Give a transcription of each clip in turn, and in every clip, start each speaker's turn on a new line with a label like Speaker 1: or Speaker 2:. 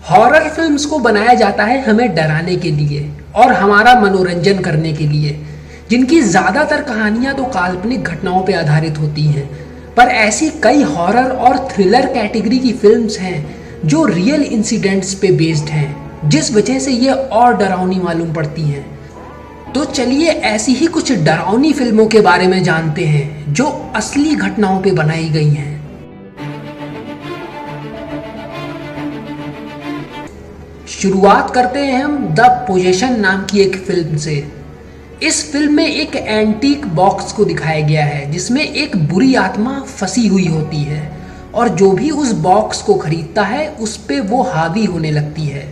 Speaker 1: Horror films को बनाया जाता है हमें डराने के लिए और हमारा मनोरंजन करने के लिए, जिनकी ज़्यादातर कहानियाँ तो काल्पनिक घटनाओं पर आधारित होती हैं। पर ऐसी कई हॉरर और थ्रिलर कैटेगरी की फिल्म्स हैं जो रियल इंसिडेंट्स पे बेस्ड हैं, जिस वजह से ये और डरावनी मालूम पड़ती हैं। तो चलिए ऐसी ही कुछ डरावनी फिल्मों के बारे में जानते हैं जो असली घटनाओं पे बनाई गई हैं। शुरुआत करते हैं हम द पोजेशन नाम की एक फिल्म से। इस फिल्म में एक एंटीक बॉक्स को दिखाया गया है जिसमें एक बुरी आत्मा फंसी हुई होती है और जो भी उस बॉक्स को खरीदता है उस पे वो हावी होने लगती है।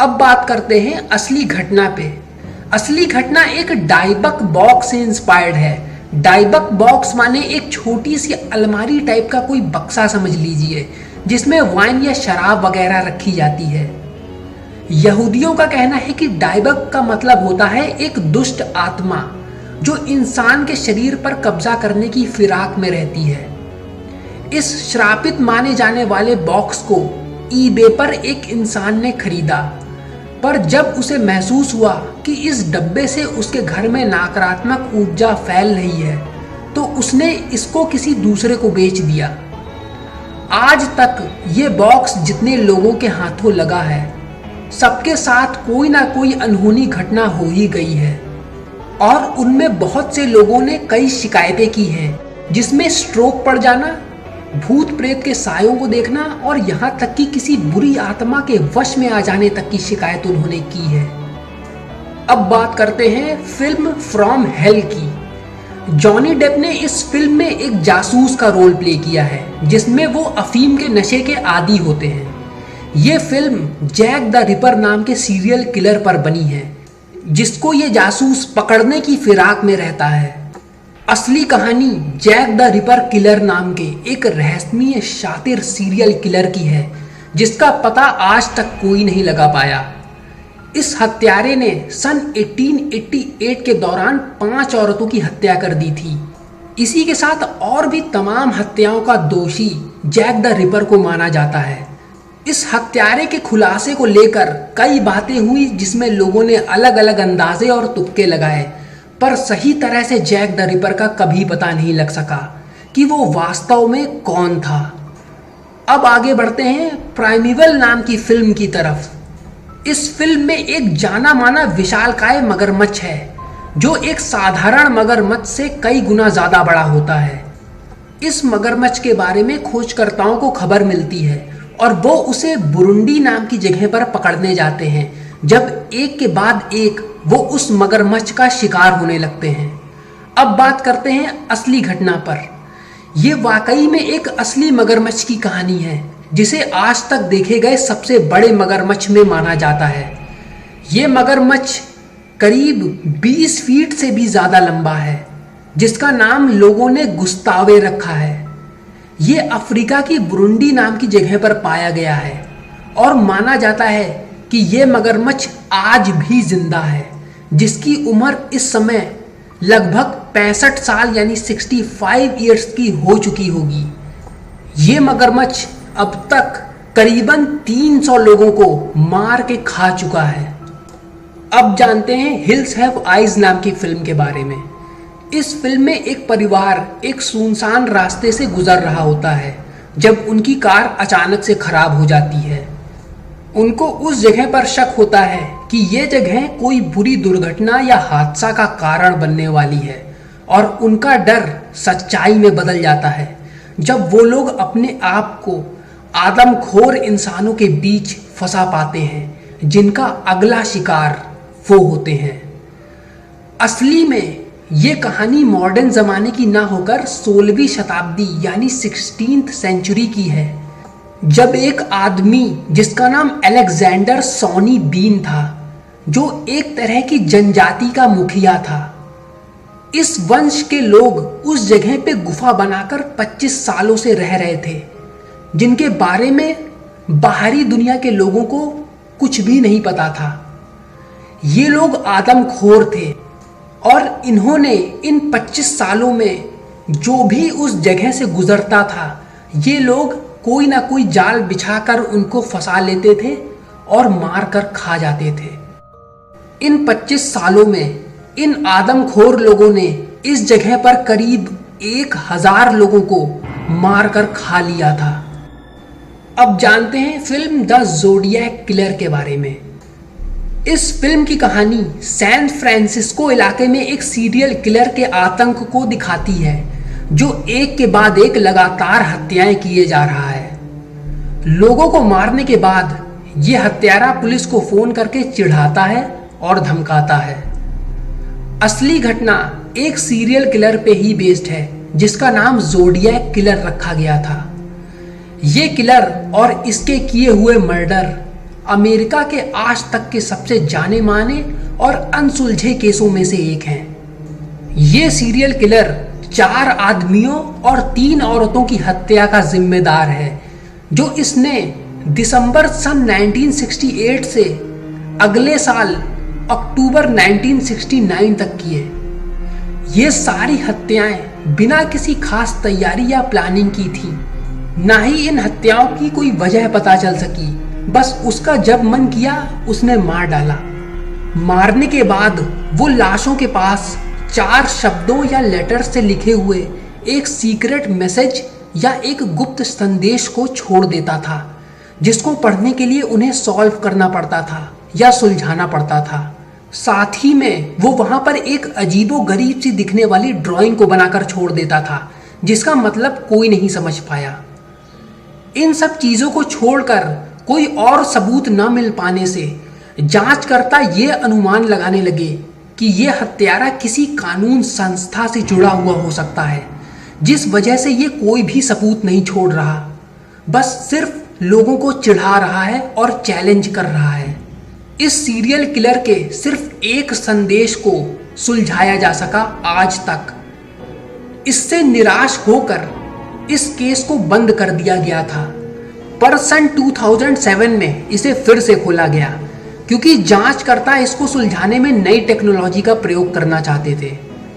Speaker 1: अब बात करते हैं असली घटना पे। असली घटना एक डाइबक बॉक्स से इंस्पायर्ड है। डाइबक बॉक्स माने एक छोटी सी अलमारी टाइप का कोई बक्सा समझ लीजिए, जिसमें वाइन या शराब वगैरह रखी जाती है। यहूदियों का कहना है कि डाइबक का मतलब होता है एक दुष्ट आत्मा जो इंसान के शरीर पर कब्जा करने की फिराक में रहती है। इस श्रापित माने जाने वाले बॉक्स को ईबे पर एक इंसान ने खरीदा, पर जब उसे महसूस हुआ कि इस डब्बे से उसके घर में नकारात्मक ऊर्जा फैल रही है तो उसने इसको किसी दूसरे को बेच दिया। आज तक ये बॉक्स जितने लोगों के हाथों लगा है सबके साथ कोई ना कोई अनहोनी घटना हो ही गई है और उनमें बहुत से लोगों ने कई शिकायतें की हैं, जिसमें स्ट्रोक पड़ जाना, भूत प्रेत के सायों को देखना और यहाँ तक कि किसी बुरी आत्मा के वश में आ जाने तक की शिकायत उन्होंने की है। अब बात करते हैं फिल्म फ्रॉम हेल की। जॉनी डेप ने इस फिल्म में एक जासूस का रोल प्ले किया है जिसमें वो अफीम के नशे के आदी होते हैं। ये फिल्म जैक द रिपर नाम के सीरियल किलर पर बनी है जिसको ये जासूस पकड़ने की फिराक में रहता है। असली कहानी जैक द रिपर किलर नाम के एक रहस्यमय शातिर सीरियल किलर की है जिसका पता आज तक कोई नहीं लगा पाया। इस हत्यारे ने सन 1888 के दौरान 5 औरतों की हत्या कर दी थी। इसी के साथ और भी तमाम हत्याओं का दोषी जैक द रिपर को माना जाता है। इस हत्यारे के खुलासे को लेकर कई बातें हुई जिसमें लोगों ने अलग अलग अंदाजे और तुक्के लगाए, पर सही तरह से जैक द रिपर का कभी पता नहीं लग सका कि वो वास्तव में कौन था। अब आगे बढ़ते हैं प्राइमिवल नाम की फिल्म की तरफ। इस फिल्म में एक जाना माना विशालकाय मगरमच्छ है जो एक साधारण मगरमच्छ से कई गुना ज़्यादा बड़ा होता है। इस मगरमच्छ के बारे में खोजकर्ताओं को खबर मिलती है और वो उसे बुरुंडी नाम की जगह पर पकड़ने जाते हैं, जब एक के बाद एक वो उस मगरमच्छ का शिकार होने लगते हैं। अब बात करते हैं असली घटना पर। ये वाकई में एक असली मगरमच्छ की कहानी है जिसे आज तक देखे गए सबसे बड़े मगरमच्छ में माना जाता है। ये मगरमच्छ करीब 20 फीट से भी ज़्यादा लंबा है जिसका नाम लोगों ने गुस्तावे रखा है। ये अफ्रीका की बुरुंडी नाम की जगह पर पाया गया है और माना जाता है कि ये मगरमच्छ आज भी जिंदा है, जिसकी उम्र इस समय लगभग 65 साल यानी 65 ईयर्स की हो चुकी होगी। ये मगरमच्छ अब तक करीबन 300 लोगों को मार के खा चुका है। अब जानते हैं हिल्स हैव आइज नाम की फिल्म के बारे में। इस फिल्म में एक परिवार एक सुनसान रास्ते से गुजर रहा होता है जब उनकी कार अचानक से खराब हो जाती है। उनको उस जगह पर शक होता है कि ये जगह कोई बुरी दुर्घटना या हादसा का कारण बनने वाली है और उनका डर सच्चाई में बदल जाता है जब वो लोग अपने आप को आदमखोर इंसानों के बीच फंसा पाते हैं जिनका अगला शिकार वो होते हैं। असली में ये कहानी मॉडर्न ज़माने की ना होकर 16वीं शताब्दी यानी 16th सेंचुरी की है, जब एक आदमी जिसका नाम अलेक्जेंडर सॉनी बीन था जो एक तरह की जनजाति का मुखिया था। इस वंश के लोग उस जगह पे गुफा बनाकर 25 सालों से रह रहे थे जिनके बारे में बाहरी दुनिया के लोगों को कुछ भी नहीं पता था। ये लोग आदमखोर थे और इन्होंने इन 25 सालों में जो भी उस जगह से गुजरता था ये लोग कोई ना कोई जाल बिछाकर उनको फंसा लेते थे और मारकर खा जाते थे। इन 25 सालों में इन आदमखोर लोगों ने इस जगह पर करीब 1000 लोगों को मारकर खा लिया था। अब जानते हैं फिल्म द ज़ोडिएक किलर के बारे में। इस फिल्म की कहानी सैन फ्रांसिस्को इलाके में एक सीरियल किलर के आतंक को दिखाती है, जो एक के बाद एक लगातार हत्याएं किए जा रहा है। लोगों को मारने के बाद ये हत्यारा पुलिस को फोन करके चिढ़ाता है और धमकाता है। असली घटना एक सीरियल किलर पे ही बेस्ड है, जिसका नाम ज़ोडिएक किलर रखा गया था। ये किलर और इसके किए हुए मर्डर अमेरिका के आज तक के सबसे जाने माने और अनसुलझे केसों में से एक हैं। ये सीरियल किलर 4 आदमियों और 3 औरतों की हत्या का जिम्मेदार है, जो इसने दिसंबर सन 1968 से अगले साल अक्टूबर 1969 तक किए। ये सारी हत्याएं बिना किसी खास तैयारी या प्लानिंग की थी। ना ही इन हत्याओं की कोई वजह पता चल सकी, बस उसका जब मन किया उसने मार डाला। मारने के बाद वो लाशों के पास 4 शब्दों या लेटर से लिखे हुए एक सीक्रेट मैसेज या एक गुप्त संदेश को छोड़ देता था, जिसको पढ़ने के लिए उन्हें सॉल्व करना पड़ता था या सुलझाना पड़ता था। साथ ही में वो वहां पर एक अजीबोगरीब सी दिखने वाली ड्राइंग को बनाकर छोड़ देता था, जिसका मतलब कोई नहीं समझ पाया। इन सब चीजों को छोड़कर कोई और सबूत न मिल पाने से जांचकर्ता ये अनुमान लगाने लगे कि ये हत्यारा किसी कानून संस्था से जुड़ा हुआ हो सकता है, जिस वजह से ये कोई भी सबूत नहीं छोड़ रहा, बस सिर्फ लोगों को चिढ़ा रहा है और चैलेंज कर रहा है। इस सीरियल किलर के सिर्फ एक संदेश को सुलझाया जा सका आज तक। इससे निराश होकर इस केस को बंद कर दिया गया था, पर सन 2007 में इसे फिर से खोला गया, क्योंकि जांचकर्ता इसको सुलझाने में नई टेक्नोलॉजी का प्रयोग करना चाहते थे,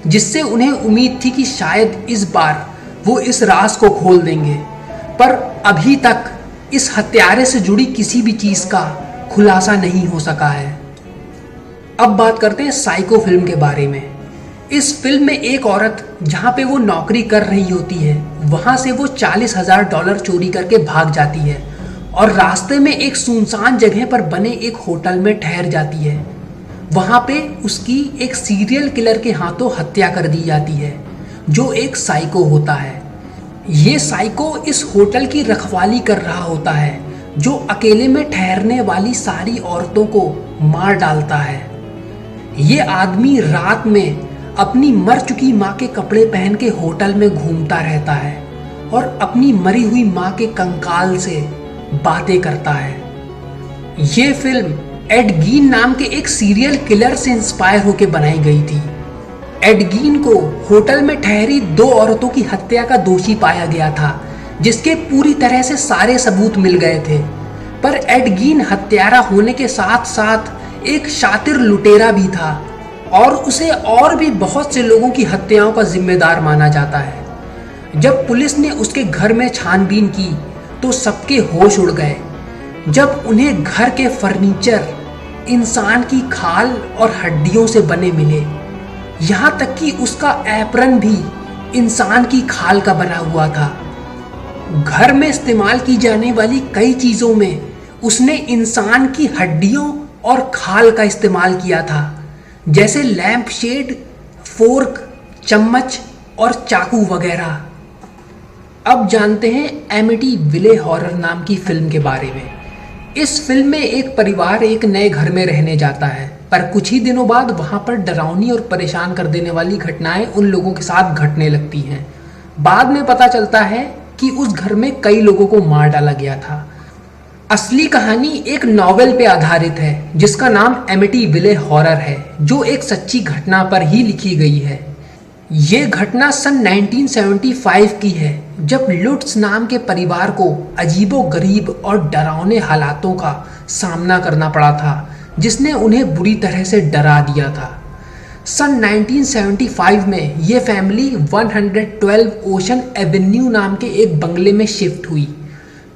Speaker 1: जिससे उन्हें उम्मीद थी कि शायद इस बार वो इस राज को खोल देंगे। पर अभी तक इस हत्यारे से जुड़ी किसी भी चीज का खुलासा नहीं हो सका है। अब बात करते हैं साइको फिल्म के बारे में। इस फिल्म में एक औरत जहां पे वो नौकरी कर रही होती है, वहां से वो $40,000 चोरी करके भाग जाती है और रास्ते में एक सुनसान जगह पर बने एक होटल में ठहर जाती है। वहां पे उसकी एक सीरियल किलर के हाथों हत्या कर दी जाती है, जो एक साइको होता है। ये साइको इस होटल की रखवाली कर रहा होता है, जो अकेले में ठहरने वाली सारी औरतों को मार डालता है। ये आदमी रात में अपनी मर चुकी माँ के कपड़े पहन के होटल में घूमता रहता है और अपनी मरी हुई माँ के कंकाल से बातें करता है। ये फिल्म एड गीन नाम के एक सीरियल किलर से इंस्पायर होकर बनाई गई थी। एड गीन को होटल में ठहरी 2 औरतों की हत्या का दोषी पाया गया था, जिसके पूरी तरह से सारे सबूत मिल गए थे। पर एड गीन हत्यारा होने के साथ साथ एक शातिर लुटेरा भी था और उसे और भी बहुत से लोगों की हत्याओं का जिम्मेदार माना जाता है। जब पुलिस ने उसके घर में छानबीन की तो सबके होश उड़ गए, जब उन्हें घर के फर्नीचर इंसान की खाल और हड्डियों से बने मिले। यहाँ तक कि उसका एप्रन भी इंसान की खाल का बना हुआ था। घर में इस्तेमाल की जाने वाली कई चीज़ों में उसने इंसान की हड्डियों और खाल का इस्तेमाल किया था, जैसे लैंप शेड, फोर्क, चम्मच और चाकू वगैरह। अब जानते हैं एमिटीविले हॉरर नाम की फिल्म के बारे में। इस फिल्म में एक परिवार एक नए घर में रहने जाता है, पर कुछ ही दिनों बाद वहां पर डरावनी और परेशान कर देने वाली घटनाएं उन लोगों के साथ घटने लगती हैं। बाद में पता चलता है कि उस घर में कई लोगों को मार डाला गया था। असली कहानी एक नॉवेल पे आधारित है, जिसका नाम एमिटीविले हॉरर है, जो एक सच्ची घटना पर ही लिखी गई है। ये घटना सन 1975 की है, जब लुट्स नाम के परिवार को अजीबोगरीब और डरावने हालातों का सामना करना पड़ा था, जिसने उन्हें बुरी तरह से डरा दिया था। सन 1975 में ये फैमिली 112 ओशन एवेन्यू नाम के एक बंगले में शिफ्ट हुई,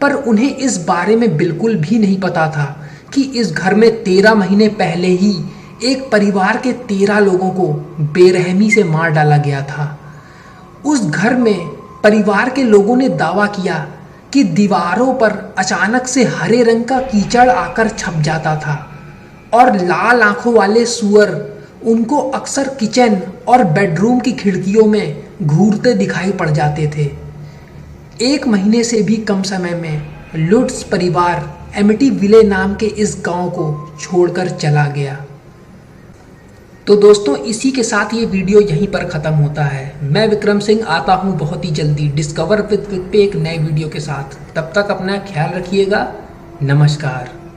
Speaker 1: पर उन्हें इस बारे में बिल्कुल भी नहीं पता था कि इस घर में 13 महीने पहले ही एक परिवार के 13 लोगों को बेरहमी से मार डाला गया था। उस घर में परिवार के लोगों ने दावा किया कि दीवारों पर अचानक से हरे रंग का कीचड़ आकर छप जाता था और लाल आंखों वाले सुअर उनको अक्सर किचन और बेडरूम की खिड़कियों में घूरते दिखाई पड़ जाते थे। 1 महीने से भी कम समय में लुट्स परिवार एमिटीविले नाम के इस गांव को छोड़कर चला गया। तो दोस्तों, इसी के साथ ये वीडियो यहीं पर ख़त्म होता है। मैं विक्रम सिंह आता हूँ बहुत ही जल्दी डिस्कवर विद पे एक नए वीडियो के साथ। तब तक अपना ख्याल रखिएगा। नमस्कार।